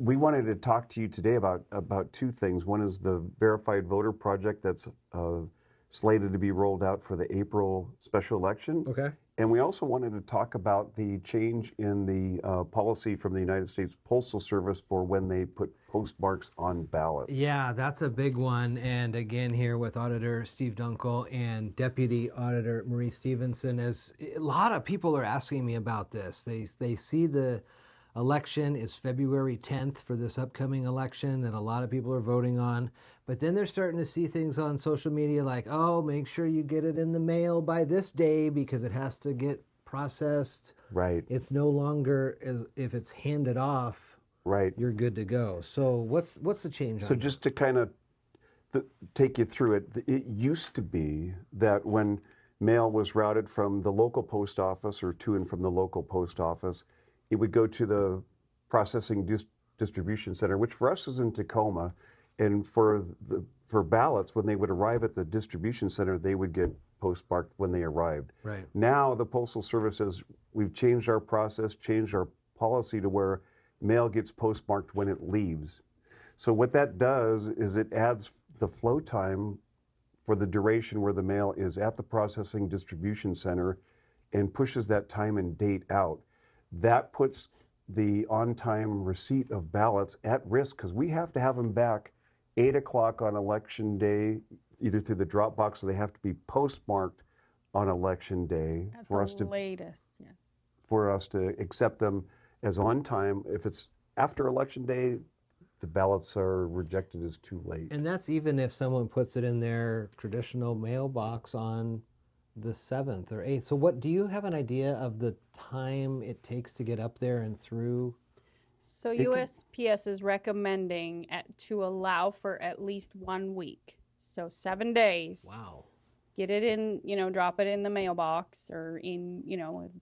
we wanted to talk to you today about two things. One is the Verified Voter Project that's slated to be rolled out for the April special election. Okay. And we also wanted to talk about the change in the policy from the United States Postal Service for when they put postmarks on ballots. Yeah, that's a big one. And again, here with Auditor Steve Duenkel and Deputy Auditor Marie Stevenson, as a lot of people are asking me about this. They see the election is February 10th for this upcoming election that a lot of people are voting on. But then they're starting to see things on social media like, oh, make sure you get it in the mail by this day because it has to get processed. Right. It's no longer, if it's handed off, right, you're good to go. So what's the change on So just to kind of take you through it, it used to be that when mail was routed from the local post office or to and from the local post office, it would go to the processing distribution center, which for us is in Tacoma. And for ballots, when they would arrive at the distribution center, they would get postmarked when they arrived. Right. Now the Postal Service says we've changed our process, changed our policy to where mail gets postmarked when it leaves. So what that does is it adds the flow time for the duration where the mail is at the processing distribution center and pushes that time and date out. That puts the on-time receipt of ballots at risk because we have to have them back 8 o'clock on election day, either through the drop box or they have to be postmarked on election day At for the us to latest, yes. for us to accept them as on time. If it's after election day, the ballots are rejected as too late. And that's even if someone puts it in their traditional mailbox on the 7th or 8th. So what, do you have an idea of the time it takes to get up there and through? So USPS is recommending to allow for at least 1 week. So 7 days. Wow. Get it in, drop it in the mailbox or in,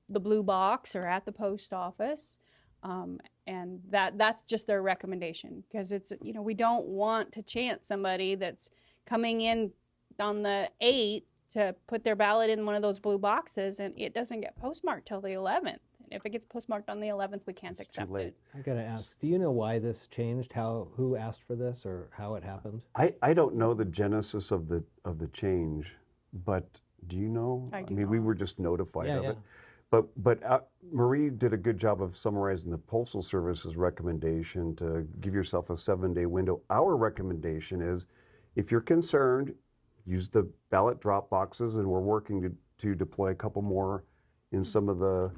the blue box or at the post office. And that's just their recommendation because it's, we don't want to chance somebody that's coming in on the 8th to put their ballot in one of those blue boxes and it doesn't get postmarked till the 11th. And if it gets postmarked on the 11th, we can't accept it. I gotta ask, do you know why this changed? Who asked for this or how it happened? I don't know the genesis of the change, but do you know? I mean, we were just notified of it. But Marie did a good job of summarizing the Postal Service's recommendation to give yourself a 7-day window. Our recommendation is, if you're concerned, use the ballot drop boxes, and we're working to deploy a couple more in some of the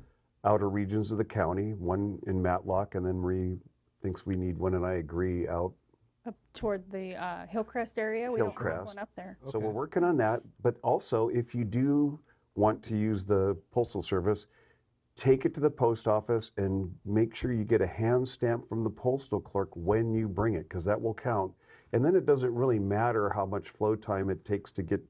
outer regions of the county, one in Matlock, and then Marie thinks we need one, and I agree, out Up toward the Hillcrest area. We don't have one up there. So we're working on that. But also, if you do want to use the Postal Service, take it to the post office and make sure you get a hand stamp from the postal clerk when you bring it, because that will count. And then it doesn't really matter how much flow time it takes to get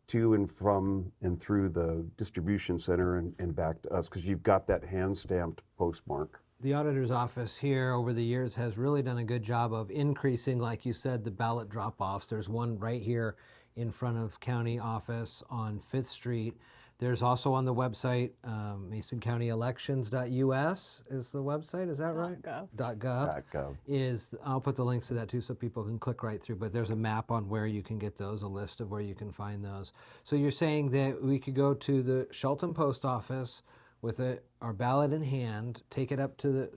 to and from and through the distribution center and back to us, because you've got that hand stamped postmark. The auditor's office here over the years has really done a good job of increasing, like you said, the ballot drop-offs. There's one right here in front of county office on 5th Street. There's also on the website, MasonCountyElections.us is the website, is that right? .gov. .gov. I'll put the links to that too so people can click right through, but there's a map on where you can get those, a list of where you can find those. So you're saying that we could go to the Shelton Post Office with our ballot in hand, take it up to the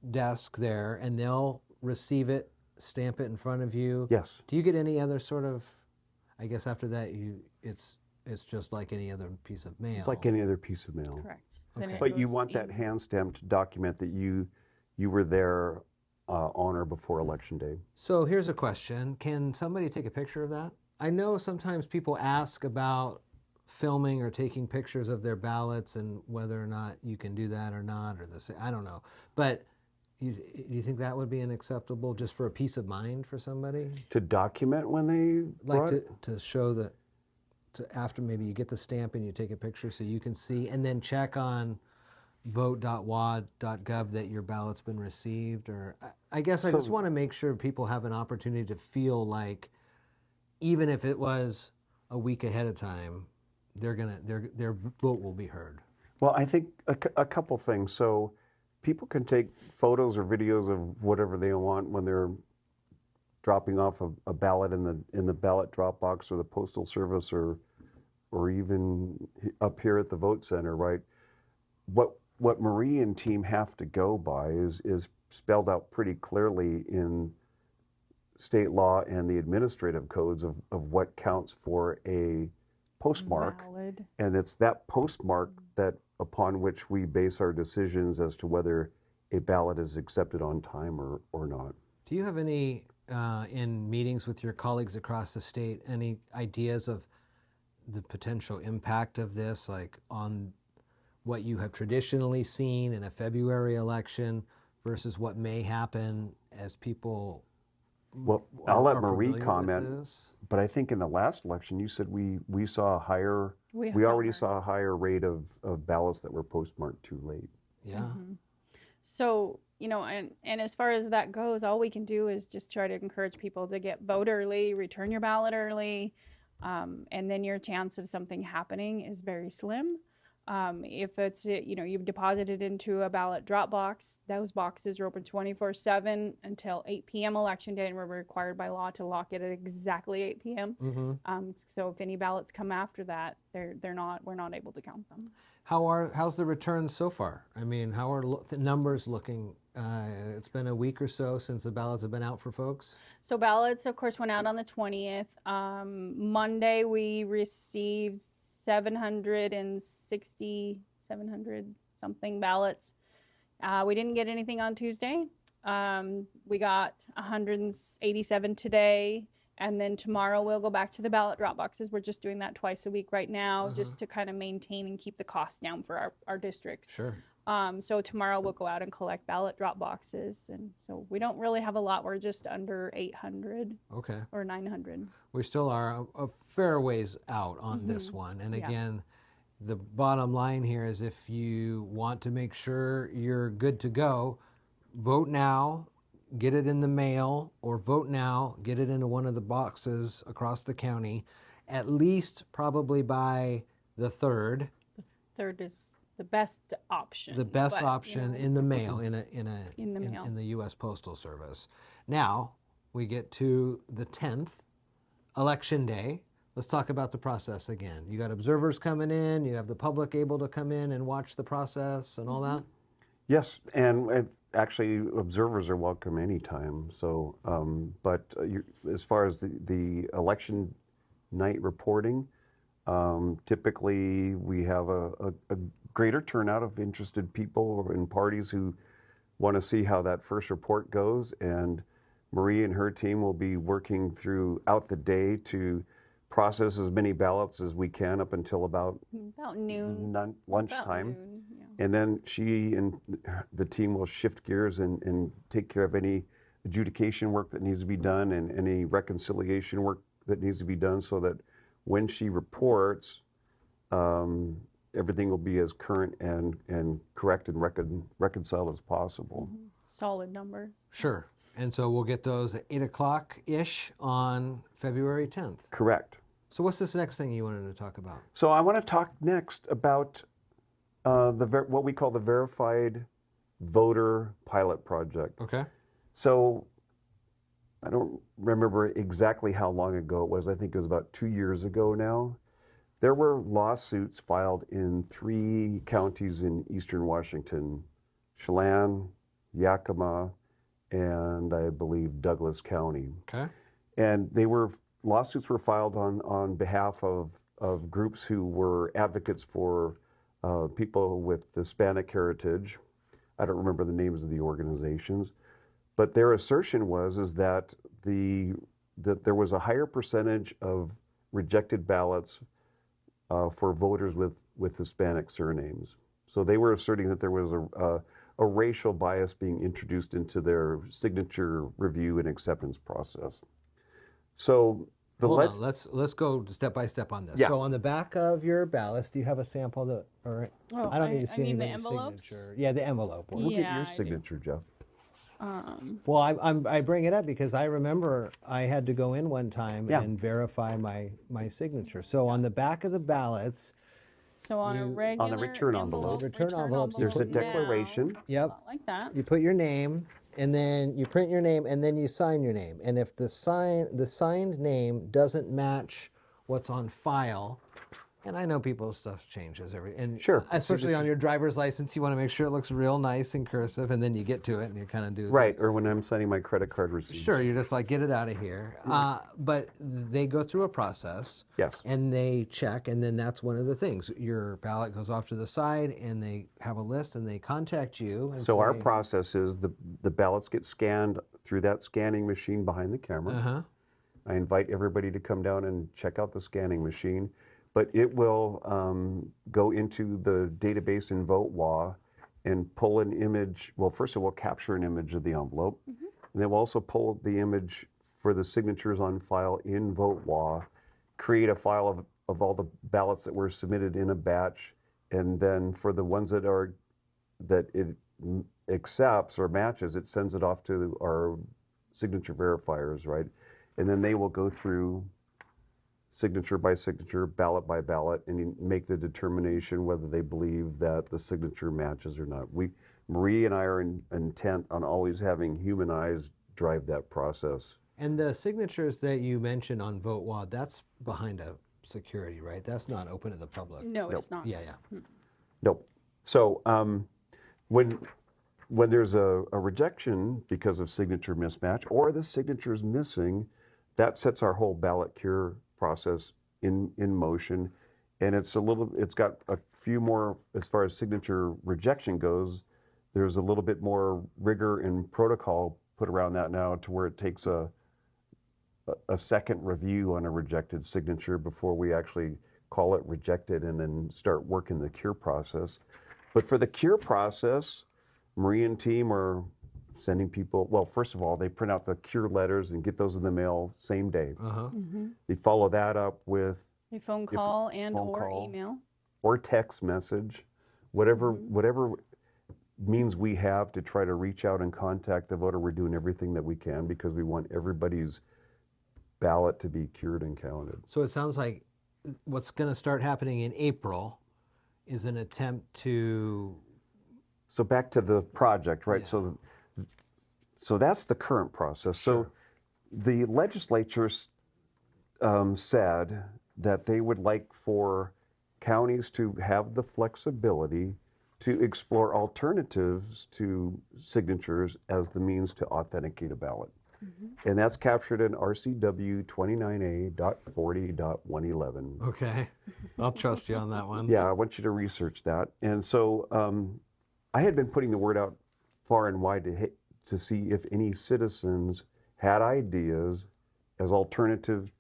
desk there, and they'll receive it, stamp it in front of you. Yes. Do you get any other sort of, I guess after that, it's just like any other piece of mail. It's like any other piece of mail. Correct. Okay. But you want that hand-stamped document that you were there on or before Election Day. So here's a question. Can somebody take a picture of that? I know sometimes people ask about filming or taking pictures of their ballots and whether or not you can do that or not, or this, I don't know. But do you think that would be unacceptable just for a peace of mind for somebody? To document when they to show that, after maybe you get the stamp and you take a picture so you can see, and then check on vote.wa.gov that your ballot's been received, or I guess I just want to make sure people have an opportunity to feel like even if it was a week ahead of time, their vote will be heard. Well, I think a couple things. So people can take photos or videos of whatever they want when they're dropping off a ballot in the ballot drop box or the Postal Service or even up here at the vote center, right? What Marie and team have to go by is spelled out pretty clearly in state law and the administrative codes of what counts for a postmark. Valid. And it's that postmark that upon which we base our decisions as to whether a ballot is accepted on time or not. Do you have any, in meetings with your colleagues across the state, any ideas of the potential impact of this, like on what you have traditionally seen in a February election versus what may happen as people Well, I'll let are Marie familiar with comment, this? but I think in the last election, you said we saw a higher, We we saw already higher. saw a higher rate of ballots that were postmarked too late. Yeah. So, you know, and as far as that goes, all we can do is just try to encourage people to get vote early, return your ballot early, and then your chance of something happening is very slim. If it's, you know, you've deposited into a ballot drop box, those boxes are open 24/7 until 8 p.m. election day, and we're required by law to lock it at exactly 8 p.m. So if any ballots come after that, we're not able to count them. How's the returns so far? I mean, how are the numbers looking? It's been a week or so since the ballots have been out for folks. So ballots, of course, went out on the 20th. Monday, we received 700 something ballots. We didn't get anything on Tuesday. We got 187 today. And then tomorrow we'll go back to the ballot drop boxes. We're just doing that twice a week right now, just to kind of maintain and keep the cost down for our districts. Sure. So tomorrow we'll go out and collect ballot drop boxes. And so we don't really have a lot. We're just under 800 Okay. or 900. We still are a fair ways out on this one. And again, the bottom line here is if you want to make sure you're good to go, vote now, get it in the mail, or vote now, get it into one of the boxes across the county, at least probably by the 3rd. Third is the best option. The best but, option you know, in the mail, in the mail. in the U.S. Postal Service. Now we get to the 10th, Election Day. Let's talk about the process again. You got observers coming in. You have the public able to come in and watch the process and all that. Yes, and actually observers are welcome anytime. So, as far as the election night reporting, typically we have a greater turnout of interested people and parties who want to see how that first report goes. And Marie and her team will be working throughout the day to process as many ballots as we can up until about noon. Lunchtime. About noon, yeah. And then she and the team will shift gears and take care of any adjudication work that needs to be done and any reconciliation work that needs to be done so that when she reports, everything will be as current and correct and reconciled as possible. Solid number. Sure. And so we'll get those at 8 o'clock-ish on February 10th. Correct. So what's this next thing you wanted to talk about? So I want to talk next about what we call the Verified Voter Pilot Project. Okay. So I don't remember exactly how long ago it was. I think it was about 2 years ago now. There were lawsuits filed in 3 counties in eastern Washington, Chelan, Yakima, and I believe Douglas County. Okay. And lawsuits were filed on behalf of groups who were advocates for people with Hispanic heritage. I don't remember the names of the organizations, but their assertion is that there was a higher percentage of rejected ballots for voters with Hispanic surnames. So they were asserting that there was a racial bias being introduced into their signature review and acceptance process. So Hold on. Let's go step by step on this. Yeah. So on the back of your ballots, do you have a sample all right? Oh, I don't need to see I mean the anybody's envelopes? signature. Yeah, the envelope. look Yeah, at your I do. signature, Jeff. Well, I bring it up because I remember I had to go in one time Yeah. and verify my signature. So on the back of the ballots, So on a You- regular On a return envelope. Return envelopes, you There's a put- declaration. Now, it's Yep. a lot like that. You put your name, and then you print your name, and then you sign your name. And if the signed name doesn't match what's on file, and I know people's stuff changes and Sure. especially on your driver's license, you want to make sure it looks real nice and cursive, and then you get to it and you kind of do Right, this. or when I'm signing my credit card receipt. Sure, you're just like, get it out of here. But they go through a process. Yes. And they check, and then that's one of the things. Your ballot goes off to the side, and they have a list, and they contact you. And So our say, process is the ballots get scanned through that scanning machine behind the camera. Uh-huh. I invite everybody to come down and check out the scanning machine, but it will go into the database in VoteWA and pull an image. Well, first of all, capture an image of the envelope, and then we'll also pull the image for the signatures on file in VoteWA, create a file of all the ballots that were submitted in a batch, and then for the ones that it accepts or matches, it sends it off to our signature verifiers, right? And then they will go through signature by signature, ballot by ballot, and make the determination whether they believe that the signature matches or not. Marie and I are intent on always having human eyes drive that process. And the signatures that you mentioned on VoteWA, that's behind a security, right? That's not open to the public. No, it's not. Yeah, yeah. Nope. So when there's a rejection because of signature mismatch or the signature is missing, that sets our whole ballot cure process in motion, and it's got a few more, as far as signature rejection goes, there's a little bit more rigor and protocol put around that now, to where it takes a second review on a rejected signature before we actually call it rejected and then start working the cure process. But for the cure process, Marie and team are sending people, well, first of all, they print out the cure letters and get those in the mail same day. Uh-huh. They follow that up with A phone call phone call. email. or text message, whatever means we have to try to reach out and contact the voter. We're doing everything that we can because we want everybody's ballot to be cured and counted. So it sounds like what's going to start happening in April is an attempt to... So back to the project, right? Yeah. So that's the current process. So the legislature said that they would like for counties to have the flexibility to explore alternatives to signatures as the means to authenticate a ballot. And that's captured in RCW 29A.40.111. Okay. I'll trust you on that one. Yeah, I want you to research that. And so I had been putting the word out far and wide to see if any citizens had ideas as alternatives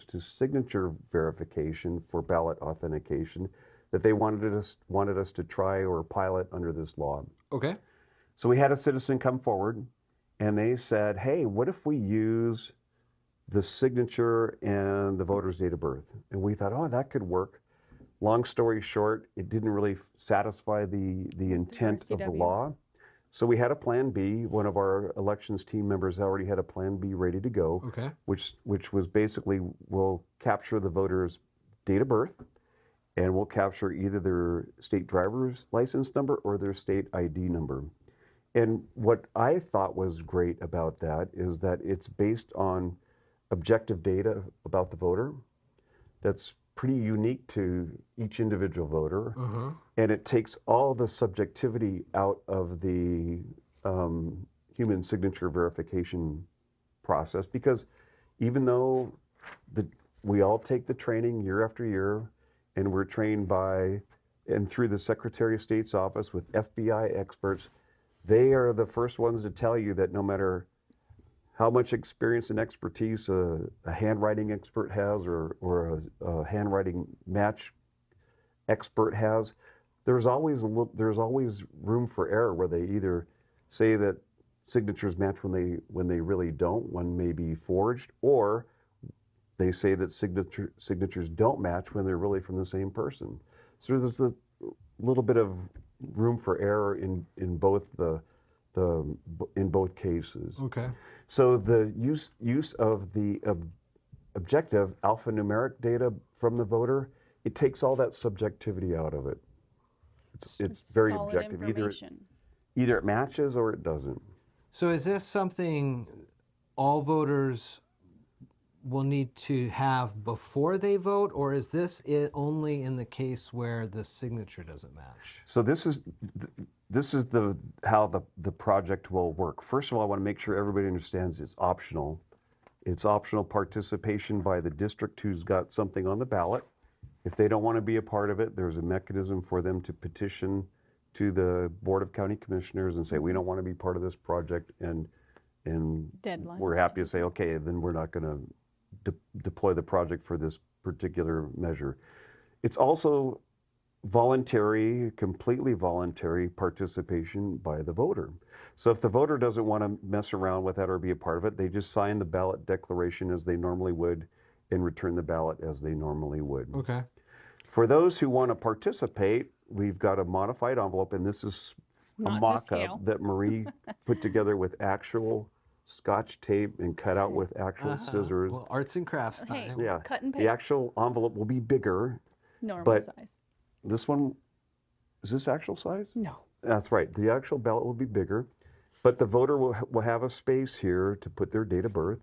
to signature verification for ballot authentication that they wanted us to try or pilot under this law. Okay. So we had a citizen come forward, and they said, hey, what if we use the signature and the voter's date of birth? And we thought, oh, that could work. Long story short, it didn't really satisfy the intent of the RCW. law. So we had a plan B. One of our elections team members already had a plan B ready to go, Okay. which was basically, we'll capture the voter's date of birth, and we'll capture either their state driver's license number or their state ID number. And what I thought was great about that is that it's based on objective data about the voter that's pretty unique to each individual voter. Uh-huh. And it takes all the subjectivity out of the human signature verification process, because even though we all take the training year after year, and we're trained by and through the Secretary of State's office with FBI experts, they are the first ones to tell you that no matter how much experience and expertise a handwriting expert has or a handwriting match expert has, there's always room for error, where they either say that signatures match when they really don't, one may be forged, or they say that signatures don't match when they're really from the same person. So there's a little bit of room for error in both in both cases. Okay. So the use of the objective alphanumeric data from the voter it takes all that subjectivity out of it. It's very solid objective. information. Either it matches or it doesn't. So is this something all voters will need to have before they vote, or is this only in the case where the signature doesn't match? So this is how the project will work. First of all, I want to make sure everybody understands it's optional. It's optional participation by the district who's got something on the ballot. If they don't want to be a part of it, there's a mechanism for them to petition to the Board of County Commissioners and say, we don't want to be part of this project, and Deadline. we're happy to say, okay, then we're not going to deploy the project for this particular measure. It's also voluntary, completely voluntary participation by the voter. So if the voter doesn't want to mess around with that or be a part of it, they just sign the ballot declaration as they normally would and return the ballot as they normally would. Okay. For those who want to participate, we've got a modified envelope, and this is a Not to mock-up scale. that Marie put together with actual Scotch tape and cut out with actual scissors. Well, arts and crafts Hey. time. Yeah, Cut and the paste. actual envelope will be bigger. Normal but- size. This one, is this actual size? No. That's right. The actual ballot will be bigger, but the voter will have a space here to put their date of birth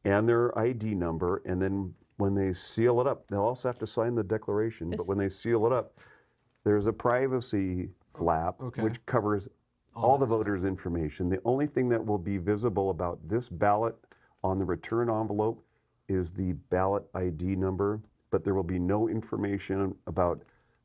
and their ID number, and then when they seal it up, they'll also have to sign the declaration, but when they seal it up, there's a privacy flap okay. which covers all the voters' information. The only thing that will be visible about this ballot on the return envelope is the ballot ID number, but there will be no information about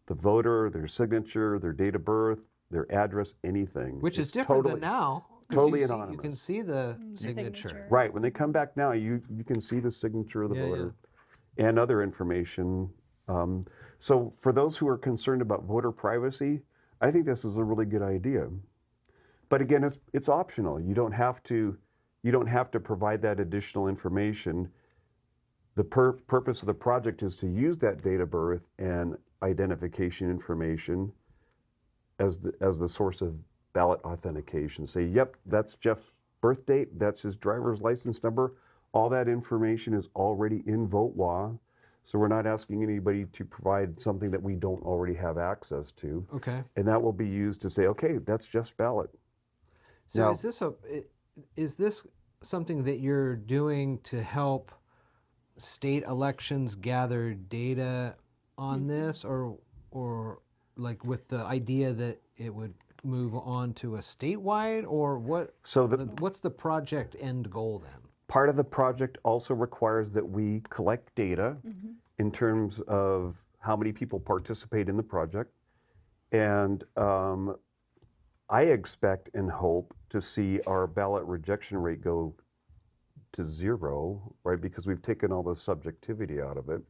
the voter, their signature, their date of birth, their address, anything. Which is It's different totally, than now. 'Cause totally you see, anonymous. You can see the Signature. signature. Right, when they come back now, you can see the signature of the Yeah, voter and other information. So for those who are concerned about voter privacy, I think this is a really good idea. But again, it's optional. You don't have to provide that additional information. The purpose of the project is to use that date of birth and identification information as the source of ballot authentication. Say, yep, that's Jeff's birth date, that's his driver's license number. All that information is already in VoteWA, so we're not asking anybody to provide something that we don't already have access to. Okay. And that will be used to say, okay, that's Jeff's ballot. So Now- is this something that you're doing to help state elections gather data on this, or like with the idea that it would move on to a statewide, or what? So What's the project end goal then? part of the project also requires that we collect data in terms of how many people participate in the project. And I expect and hope to see our ballot rejection rate go to 0, right? Because we've taken all the subjectivity out of it.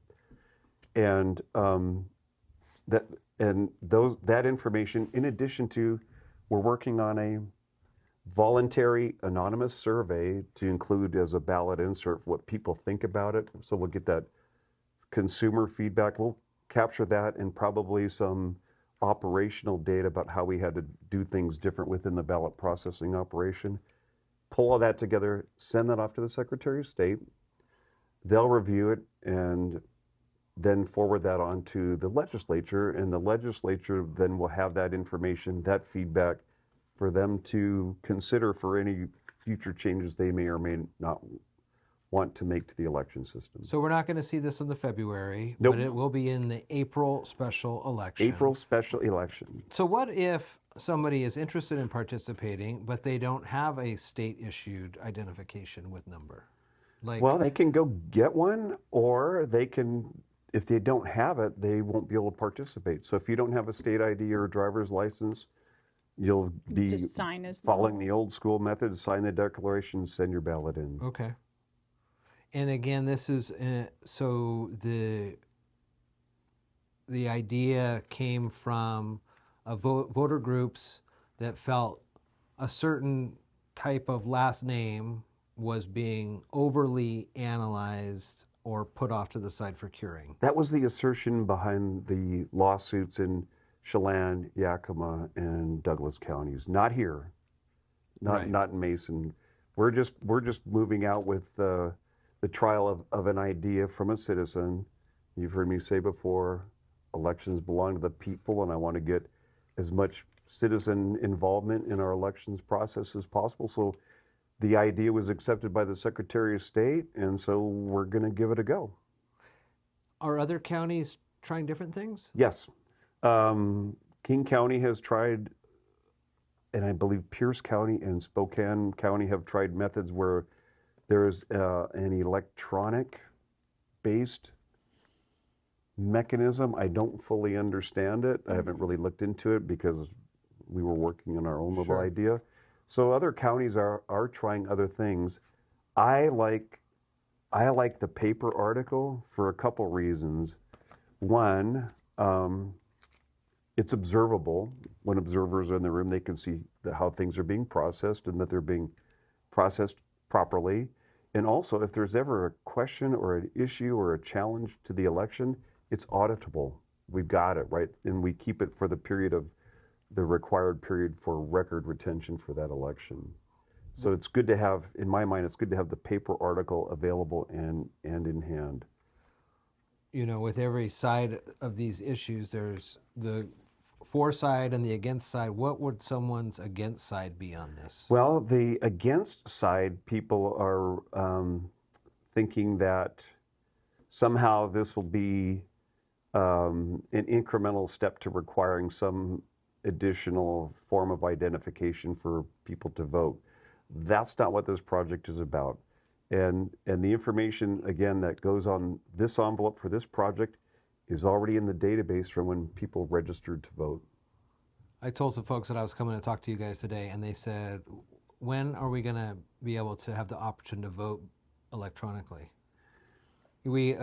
And that information, in addition to, we're working on a voluntary anonymous survey to include as a ballot insert what people think about it. So we'll get that consumer feedback. We'll capture that and probably some operational data about how we had to do things different within the ballot processing operation. Pull all that together, send that off to the Secretary of State. They'll review it and then forward that on to the legislature, and the legislature then will have that information, that feedback, for them to consider for any future changes they may or may not want to make to the election system. So we're not going to see this in the February, Nope. but it will be in the April special election. April special election. So what if somebody is interested in participating, but they don't have a state-issued identification with number? Like, Well, they can go get one, or they can, if they don't have it, they won't be able to participate. So if you don't have a state ID or a driver's license, you'll be Just sign as following the old school method, sign the declaration, send your ballot in. okay. And again, this is so the idea came from voter groups that felt a certain type of last name was being overly analyzed or put off to the side for curing. That was the assertion behind the lawsuits in Chelan, Yakima, and Douglas counties. Not here, Right. not in Mason. We're just moving out with the trial of an idea from a citizen You've heard me say before, elections belong to the people, and I want to get as much citizen involvement in our elections process as possible. So the idea was accepted by the Secretary of State, and so we're going to give it a go. Are other counties trying different things? Yes. King County has tried, and I believe Pierce County and Spokane County have tried methods where there's an electronic-based mechanism. I don't fully understand it. I haven't really looked into it because we were working on our own little idea. So other counties are trying other things. I like the paper article for a couple reasons. One, it's observable. When observers are in the room, they can see how things are being processed and that they're being processed properly. And also, if there's ever a question or an issue or a challenge to the election, it's auditable. We've got it, right? And we keep it for the period of the required period for record retention for that election. So it's good to have, in my mind, it's good to have the paper article available and in hand. You know, with every side of these issues, there's the for side and the against side. What would someone's against side be on this? Well, the against side people are thinking that somehow this will be an incremental step to requiring some additional form of identification for people to vote. That's not what this project is about. And the information, again, that goes on this envelope for this project is already in the database from when people registered to vote. I told some folks that I was coming to talk to you guys today, and they said, when are we going to be able to have the option to vote electronically? We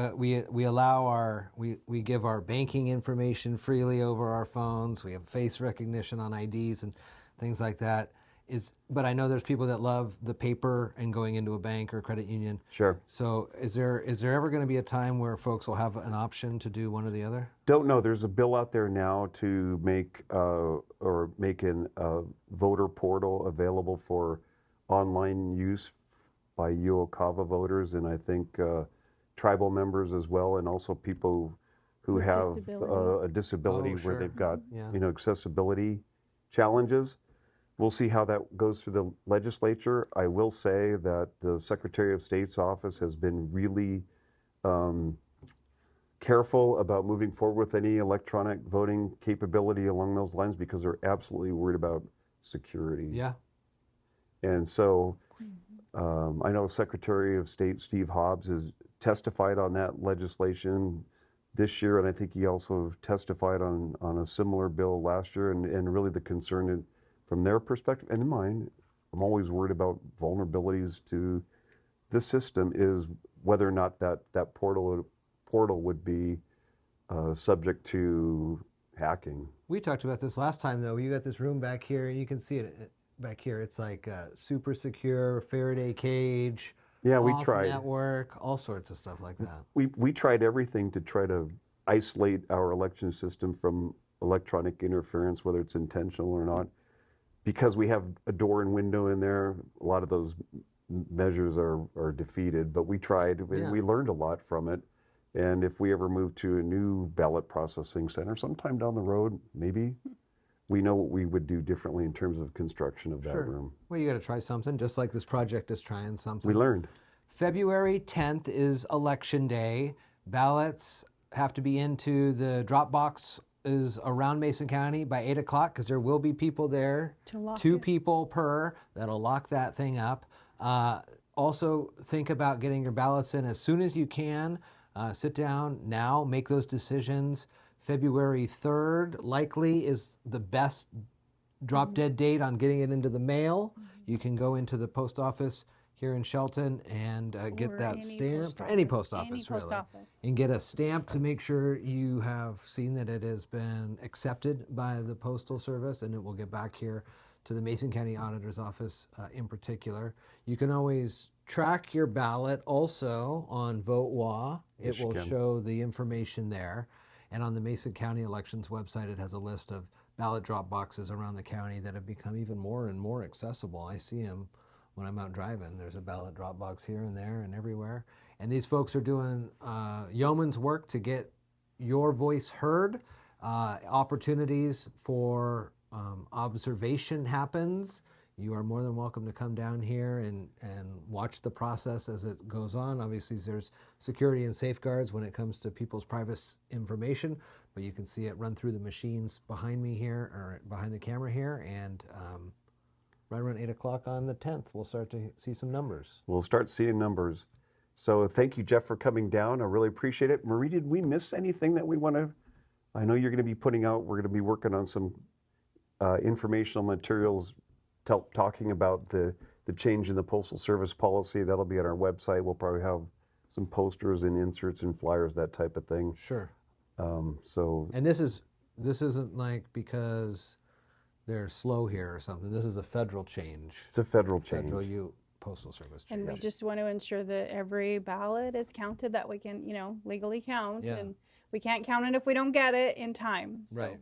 give our banking information freely over our phones. We have face recognition on IDs and things like that. But I know there's people that love the paper and going into a bank or credit union. Sure. So is there ever going to be a time where folks will have an option to do one or the other? Don't know. There's a bill out there now to make a voter portal available for online use by UOCAVA voters, and I think tribal members as well, and also people who have a disability where they've got accessibility challenges. We'll see how that goes through the legislature. I will say that the Secretary of State's office has been really careful about moving forward with any electronic voting capability along those lines because they're absolutely worried about security. Yeah. And so I know Secretary of State Steve Hobbs has testified on that legislation this year, and I think he also testified on a similar bill last year, and really the concern from their perspective and in mine, I'm always worried about vulnerabilities to this system is whether or not that portal would be subject to hacking. We talked about this last time, though. You got this room back here. You can see it back here. It's like super secure, Faraday cage, yeah, we off tried network, all sorts of stuff like that. We tried everything to try to isolate our election system from electronic interference, whether it's intentional or not. Because we have a door and window in there, a lot of those measures are defeated. But we tried, and we learned a lot from it. And if we ever move to a new ballot processing center sometime down the road, maybe we know what we would do differently in terms of construction of that room. Well, you got to try something, just like this project is trying something. We learned. February 10th is Election Day. Ballots have to be into the drop box is around Mason County by 8 o'clock because there will be people there, two people per, that'll lock that thing up. Also, think about getting your ballots in as soon as you can. Sit down now, make those decisions. February 3rd likely is the best drop dead date on getting it into the mail. You can go into the post office here in Shelton and get that stamp, or any post office really, and get a stamp to make sure you have seen that it has been accepted by the Postal Service, and it will get back here to the Mason County Auditor's office in particular. You can always track your ballot also on VoteWA. It will show the information there. And on the Mason County Elections website, it has a list of ballot drop boxes around the county that have become even more and more accessible. I see them when I'm out driving. There's a ballot drop box here and there and everywhere. And these folks are doing yeoman's work to get your voice heard. Opportunities for observation happens. You are more than welcome to come down here and watch the process as it goes on. Obviously, there's security and safeguards when it comes to people's private information, but you can see it run through the machines behind me here, or behind the camera here, and right around 8 o'clock on the 10th, we'll start to see some numbers. We'll start seeing numbers. So thank you, Jeff, for coming down. I really appreciate it. Marie, did we miss anything that we want to? I know you're going to be putting out, we're going to be working on some informational materials talking about the change in the Postal Service policy. That'll be on our website. We'll probably have some posters and inserts and flyers, that type of thing. Sure. So. And this isn't like because they're slow here or something. This is a federal change. It's a federal change. Federal Postal Service change. And we just want to ensure that every ballot is counted, that we can, legally count. Yeah. And we can't count it if we don't get it in time. So. Right.